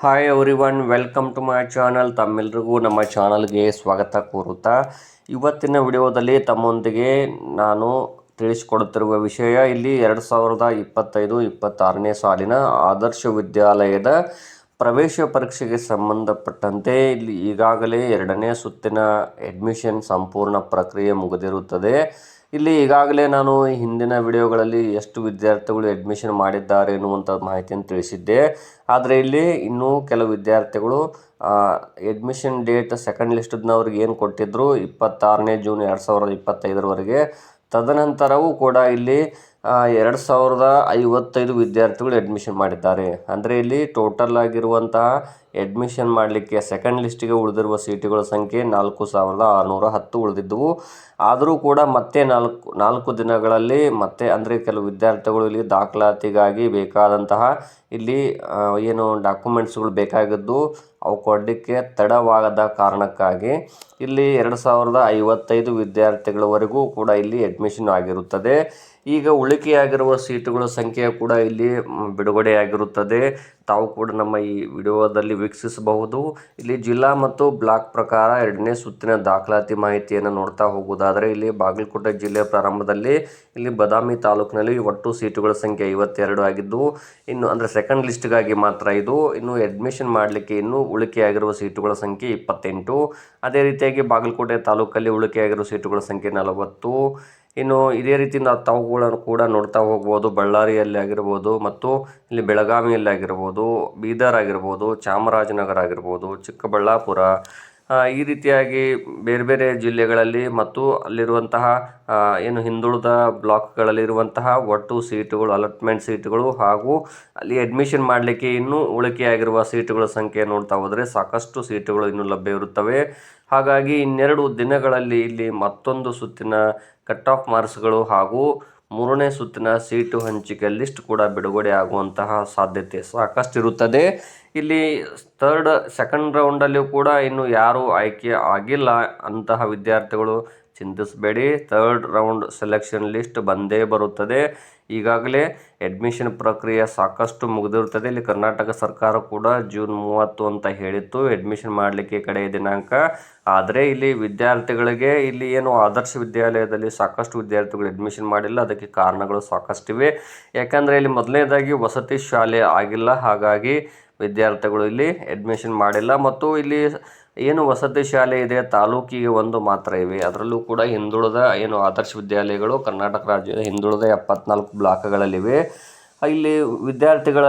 Hi everyone, welcome to my channel. ತಮ್ಮೆಲ್ಲರಿಗೂ ನಮ್ಮ ಚಾನಲ್ಗೆ ಸ್ವಾಗತ ಕೋರುತ್ತಾ ಇವತ್ತಿನ ವಿಡಿಯೋದಲ್ಲಿ ತಮ್ಮೊಂದಿಗೆ ನಾನು ತಿಳಿಸಿಕೊಡುತ್ತಿರುವ ವಿಷಯ ಇಲ್ಲಿ 2025-26ನೇ ಸಾಲಿನ ಆದರ್ಶ ವಿದ್ಯಾಲಯದ ಪ್ರವೇಶ ಪರೀಕ್ಷೆಗೆ ಸಂಬಂಧಪಟ್ಟಂತೆ ಇಲ್ಲಿ ಈಗಾಗಲೇ 2ನೇ ಸುತ್ತಿನ ಅಡ್ಮಿಷನ್ ಸಂಪೂರ್ಣ ಪ್ರಕ್ರಿಯೆ ಮುಗಿದಿರುತ್ತದೆ. ಇಲ್ಲಿ ಈಗಾಗಲೇ ನಾನು ಹಿಂದಿನ ವಿಡಿಯೋಗಳಲ್ಲಿ ಎಷ್ಟು ವಿದ್ಯಾರ್ಥಿಗಳು ಅಡ್ಮಿಷನ್ ಮಾಡಿದ್ದಾರೆ ಎನ್ನುವಂಥ ಮಾಹಿತಿಯನ್ನು ತಿಳಿಸಿದ್ದೆ. ಆದರೆ ಇಲ್ಲಿ ಇನ್ನೂ ಕೆಲವು ವಿದ್ಯಾರ್ಥಿಗಳು ಅಡ್ಮಿಷನ್ ಡೇಟ್ ಸೆಕೆಂಡ್ ಲಿಸ್ಟ್ನವ್ರಿಗೆ ಏನು ಕೊಟ್ಟಿದ್ದರು 26ನೇ ಜೂನ್ 2025ರವರೆಗೆ. ತದನಂತರವೂ ಕೂಡ ಇಲ್ಲಿ 2055 ವಿದ್ಯಾರ್ಥಿಗಳು ಅಡ್ಮಿಷನ್ ಮಾಡಿದ್ದಾರೆ. ಅಂದರೆ ಇಲ್ಲಿ ಟೋಟಲ್ ಆಗಿರುವಂತಹ ಅಡ್ಮಿಷನ್ ಮಾಡಲಿಕ್ಕೆ ಸೆಕೆಂಡ್ ಲಿಸ್ಟಿಗೆ ಉಳಿದಿರುವ ಸೀಟುಗಳ ಸಂಖ್ಯೆ 4610 ಉಳಿದಿದ್ದವು. ಆದರೂ ಕೂಡ ಮತ್ತೆ ನಾಲ್ಕು ದಿನಗಳಲ್ಲಿ ಮತ್ತೆ ಅಂದರೆ ಕೆಲವು ವಿದ್ಯಾರ್ಥಿಗಳು ಇಲ್ಲಿ ದಾಖಲಾತಿಗಾಗಿ ಬೇಕಾದಂತಹ ಇಲ್ಲಿ ಏನು ಡಾಕ್ಯುಮೆಂಟ್ಸ್ಗಳು ಬೇಕಾಗಿದ್ದು ಅವು ಕೊಡಲಿಕ್ಕೆ ತಡವಾದ ಕಾರಣಕ್ಕಾಗಿ ಇಲ್ಲಿ 2055 ವಿದ್ಯಾರ್ಥಿಗಳವರೆಗೂ ಕೂಡ ಇಲ್ಲಿ ಅಡ್ಮಿಷನ್ ಆಗಿರುತ್ತದೆ. ಈಗ ಉಳಿಕೆಯಾಗಿರುವ ಸೀಟುಗಳ ಸಂಖ್ಯೆ ಕೂಡ ಇಲ್ಲಿ ಬಿಡುಗಡೆಯಾಗಿರುತ್ತದೆ. ತಾವು ಕೂಡ ನಮ್ಮ ಈ ವಿಡಿಯೋದಲ್ಲಿ ವೀಕ್ಷಿಸಬಹುದು. ಇಲ್ಲಿ ಜಿಲ್ಲಾ ಮತ್ತು ಬ್ಲಾಕ್ ಪ್ರಕಾರ 2ನೇ ಸುತ್ತಿನ ದಾಖಲಾತಿ ಮಾಹಿತಿಯನ್ನು ನೋಡ್ತಾ ಹೋಗುವುದಾದರೆ ಇಲ್ಲಿ ಬಾಗಲಕೋಟೆ ಜಿಲ್ಲೆ ಪ್ರಾರಂಭದಲ್ಲಿ ಇಲ್ಲಿ ಬದಾಮಿ ತಾಲೂಕಿನಲ್ಲಿ ಒಟ್ಟು ಸೀಟುಗಳ ಸಂಖ್ಯೆ 52 ಆಗಿದ್ದು, ಇನ್ನು ಅಂದರೆ ಸೆಕೆಂಡ್ ಲಿಸ್ಟ್ಗಾಗಿ ಮಾತ್ರ ಇದು. ಇನ್ನು ಅಡ್ಮಿಷನ್ ಮಾಡಲಿಕ್ಕೆ ಇನ್ನೂ ಉಳಿಕೆಯಾಗಿರುವ ಸೀಟುಗಳ ಸಂಖ್ಯೆ 28. ಅದೇ ರೀತಿಯಾಗಿ ಬಾಗಲಕೋಟೆ ತಾಲೂಕಲ್ಲಿ ಉಳಿಕೆಯಾಗಿರುವ ಸೀಟುಗಳ ಸಂಖ್ಯೆ 40. ಇನ್ನು ಇದೇ ರೀತಿ ತಾವುಗಳನ್ನು ಕೂಡ ನೋಡ್ತಾ ಹೋಗ್ಬೋದು. ಬಳ್ಳಾರಿಯಲ್ಲಿ ಆಗಿರ್ಬೋದು ಮತ್ತು ಇಲ್ಲಿ ಬೆಳಗಾವಿಯಲ್ಲಿ ಆಗಿರ್ಬೋದು, ಬೀದರ್ ಆಗಿರ್ಬೋದು, ಚಾಮರಾಜನಗರ ಆಗಿರ್ಬೋದು, ಚಿಕ್ಕಬಳ್ಳಾಪುರ, ಈ ರೀತಿಯಾಗಿ ಬೇರೆ ಬೇರೆ ಜಿಲ್ಲೆಗಳಲ್ಲಿ ಮತ್ತು ಅಲ್ಲಿರುವಂತಹ ಏನು ಹಿಂದುಳಿದ ಬ್ಲಾಕ್ಗಳಲ್ಲಿರುವಂತಹ ಒಟ್ಟು ಸೀಟುಗಳು ಅಲಾಟ್ಮೆಂಟ್ ಸೀಟುಗಳು ಹಾಗೂ ಅಲ್ಲಿ ಅಡ್ಮಿಷನ್ ಮಾಡಲಿಕ್ಕೆ ಇನ್ನೂ ಉಳಿಕೆಯಾಗಿರುವ ಸೀಟುಗಳ ಸಂಖ್ಯೆ ನೋಡ್ತಾ ಹೋದರೆ ಸಾಕಷ್ಟು ಸೀಟುಗಳು ಇನ್ನೂ ಲಭ್ಯ ಇರುತ್ತವೆ. ಹಾಗಾಗಿ ಇನ್ನೆರಡು ದಿನಗಳಲ್ಲಿ ಇಲ್ಲಿ ಮತ್ತೊಂದು ಸುತ್ತಿನ ಕಟ್ ಆಫ್ ಮಾರ್ಕ್ಸ್ಗಳು ಹಾಗೂ 3ನೇ ಸುತ್ತಿನ ಸೀಟು ಹಂಚಿಕೆ ಲಿಸ್ಟ್ ಕೂಡ ಬಿಡುಗಡೆ ಆಗುವಂತಹ ಸಾಧ್ಯತೆ ಸಾಕಷ್ಟು ಇರುತ್ತದೆ. ಇಲ್ಲಿ ಸೆಕೆಂಡ್ ರೌಂಡಲ್ಲಿಯೂ ಕೂಡ ಇನ್ನು ಯಾರು ಆಯ್ಕೆ ಆಗಿಲ್ಲ ಅಂತಹ ವಿದ್ಯಾರ್ಥಿಗಳು ಚಿಂತಿಸಬೇಡಿ. ಥರ್ಡ್ ರೌಂಡ್ ಸೆಲೆಕ್ಷನ್ ಲಿಸ್ಟ್ ಬಂದೇ ಬರುತ್ತದೆ. ಈಗಾಗಲೇ ಅಡ್ಮಿಷನ್ ಪ್ರಕ್ರಿಯೆ ಸಾಕಷ್ಟು ಮುಗಿದಿರುತ್ತದೆ. ಇಲ್ಲಿ ಕರ್ನಾಟಕ ಸರ್ಕಾರ ಕೂಡ ಜೂನ್ 30 ಅಂತ ಹೇಳಿತ್ತು ಅಡ್ಮಿಷನ್ ಮಾಡಲಿಕ್ಕೆ ಕಡೆಯ ದಿನಾಂಕ. ಆದರೆ ಇಲ್ಲಿ ವಿದ್ಯಾರ್ಥಿಗಳಿಗೆ ಇಲ್ಲಿ ಏನು ಆದರ್ಶ ವಿದ್ಯಾಲಯದಲ್ಲಿ ಸಾಕಷ್ಟು ವಿದ್ಯಾರ್ಥಿಗಳು ಅಡ್ಮಿಷನ್ ಮಾಡಿಲ್ಲ. ಅದಕ್ಕೆ ಕಾರಣಗಳು ಸಾಕಷ್ಟಿವೆ. ಯಾಕಂದರೆ ಇಲ್ಲಿ ಮೊದಲನೇದಾಗಿ ವಸತಿ ಶಾಲೆ ಆಗಿಲ್ಲ, ಹಾಗಾಗಿ ವಿದ್ಯಾರ್ಥಿಗಳು ಇಲ್ಲಿ ಅಡ್ಮಿಷನ್ ಮಾಡಿಲ್ಲ. ಮತ್ತು ಇಲ್ಲಿ ಏನು ವಸತಿ ಶಾಲೆ ಇದೆ ತಾಲೂಕಿಗೆ 1 ಮಾತ್ರ ಇವೆ. ಅದರಲ್ಲೂ ಕೂಡ ಹಿಂದುಳಿದ ಏನು ಆದರ್ಶ ವಿದ್ಯಾಲಯಗಳು ಕರ್ನಾಟಕ ರಾಜ್ಯದ ಹಿಂದುಳಿದ 74 ಬ್ಲಾಕ್ಗಳಲ್ಲಿವೆ. ಇಲ್ಲಿ ವಿದ್ಯಾರ್ಥಿಗಳ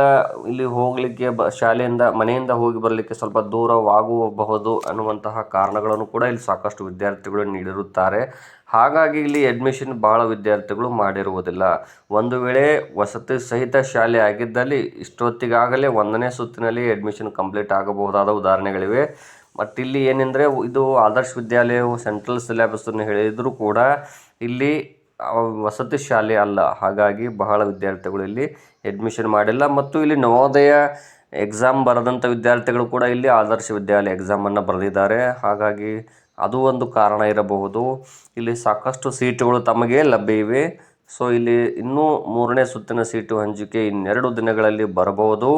ಇಲ್ಲಿ ಹೋಗಲಿಕ್ಕೆ ಶಾಲೆಯಿಂದ ಮನೆಯಿಂದ ಹೋಗಿ ಬರಲಿಕ್ಕೆ ಸ್ವಲ್ಪ ದೂರವಾಗಬಹುದು ಅನ್ನುವಂತಹ ಕಾರಣಗಳನ್ನು ಕೂಡ ಇಲ್ಲಿ ಸಾಕಷ್ಟು ವಿದ್ಯಾರ್ಥಿಗಳು ನೀಡಿರುತ್ತಾರೆ. ಹಾಗಾಗಿ ಇಲ್ಲಿ ಅಡ್ಮಿಷನ್ ಭಾಳ ವಿದ್ಯಾರ್ಥಿಗಳು ಮಾಡಿರುವುದಿಲ್ಲ. ಒಂದು ವೇಳೆ ವಸತಿ ಸಹಿತ ಶಾಲೆ ಆಗಿದ್ದಲ್ಲಿ ಇಷ್ಟೊತ್ತಿಗಾಗಲೇ 1ನೇ ಸುತ್ತಿನಲ್ಲಿ ಅಡ್ಮಿಷನ್ ಕಂಪ್ಲೀಟ್ ಆಗಬಹುದಾದ ಉದಾಹರಣೆಗಳಿವೆ. ಮತ್ತು ಇಲ್ಲಿ ಏನೆಂದರೆ ಇದು ಆದರ್ಶ ವಿದ್ಯಾಲಯವು ಸೆಂಟ್ರಲ್ ಸಿಲೆಬಸ್ಸನ್ನು ಹೇಳಿದರೂ ಕೂಡ ಇಲ್ಲಿ ವಸತಿ ಶಾಲೆ ಅಲ್ಲ. ಹಾಗಾಗಿ ಬಹಳ ವಿದ್ಯಾರ್ಥಿಗಳು ಇಲ್ಲಿ ಅಡ್ಮಿಷನ್ ಮಾಡಿಲ್ಲ. ಮತ್ತು ಇಲ್ಲಿ ನವೋದಯ ಎಕ್ಸಾಮ್ ಬರೆದಂಥ ವಿದ್ಯಾರ್ಥಿಗಳು ಕೂಡ ಇಲ್ಲಿ ಆದರ್ಶ ವಿದ್ಯಾಲಯ ಎಕ್ಸಾಮನ್ನು ಬರೆದಿದ್ದಾರೆ. ಹಾಗಾಗಿ ಅದು ಒಂದು ಕಾರಣ ಇರಬಹುದು. ಇಲ್ಲಿ ಸಾಕಷ್ಟು ಸೀಟುಗಳು ತಮಗೆ ಲಭ್ಯ ಇವೆ. ಸೊ ಇಲ್ಲಿ ಇನ್ನೂ 3ನೇ ಸುತ್ತಿನ ಸೀಟು ಹಂಚಿಕೆ ಇನ್ನೆರಡು ದಿನಗಳಲ್ಲಿ ಬರಬಹುದು.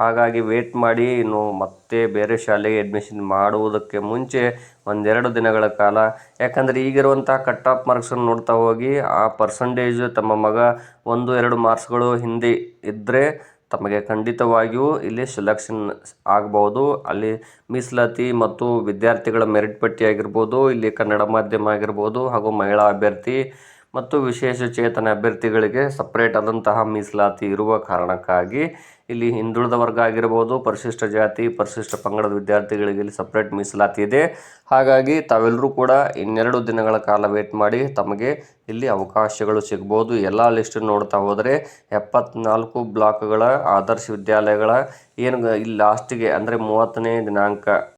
ಹಾಗಾಗಿ ವೇಟ್ ಮಾಡಿ. ಇನ್ನು ಮತ್ತೆ ಬೇರೆ ಶಾಲೆಗೆ ಅಡ್ಮಿಷನ್ ಮಾಡುವುದಕ್ಕೆ ಮುಂಚೆ 1-2 ದಿನಗಳ ಕಾಲ, ಯಾಕಂದರೆ ಈಗಿರುವಂಥ ಕಟ್ ಆಫ್ ಮಾರ್ಕ್ಸನ್ನು ನೋಡ್ತಾ ಹೋಗಿ ಆ ಪರ್ಸಂಟೇಜ್ ತಮ್ಮ ಮಗ 1-2 ಮಾರ್ಕ್ಸ್ಗಳು ಹಿಂದೆ ಇದ್ದರೆ ತಮಗೆ ಖಂಡಿತವಾಗಿಯೂ ಇಲ್ಲಿ ಸೆಲೆಕ್ಷನ್ ಆಗಬಹುದು. ಅಲ್ಲಿ ಮೀಸಲಾತಿ ಮತ್ತು ವಿದ್ಯಾರ್ಥಿಗಳ ಮೆರಿಟ್ ಪಟ್ಟಿ ಆಗಿರ್ಬೋದು, ಇಲ್ಲಿ ಕನ್ನಡ ಮಾಧ್ಯಮ ಆಗಿರ್ಬೋದು ಹಾಗೂ ಮಹಿಳಾ ಅಭ್ಯರ್ಥಿ ಮತ್ತು ವಿಶೇಷ ಚೇತನ ಅಭ್ಯರ್ಥಿಗಳಿಗೆ ಸಪ್ರೇಟ್ ಆದಂತಹ ಮೀಸಲಾತಿ ಇರುವ ಕಾರಣಕ್ಕಾಗಿ ಇಲ್ಲಿ ಹಿಂದುಳಿದ ವರ್ಗ ಆಗಿರ್ಬೋದು, ಪರಿಶಿಷ್ಟ ಜಾತಿ, ಪರಿಶಿಷ್ಟ ಪಂಗಡದ ವಿದ್ಯಾರ್ಥಿಗಳಿಗೆ ಇಲ್ಲಿ ಸಪ್ರೇಟ್ ಮೀಸಲಾತಿ ಇದೆ. ಹಾಗಾಗಿ ತಾವೆಲ್ಲರೂ ಕೂಡ ಇನ್ನೆರಡು ದಿನಗಳ ಕಾಲ ವೇಟ್ ಮಾಡಿ. ತಮಗೆ ಇಲ್ಲಿ ಅವಕಾಶಗಳು ಸಿಗ್ಬೋದು. ಎಲ್ಲ ಲಿಸ್ಟ್ ನೋಡ್ತಾ ಹೋದರೆ 74 ಬ್ಲಾಕ್ಗಳ ಆದರ್ಶ ವಿದ್ಯಾಲಯಗಳ ಏನು ಇಲ್ಲಿ ಲಾಸ್ಟಿಗೆ ಅಂದರೆ 30ನೇ ದಿನಾಂಕ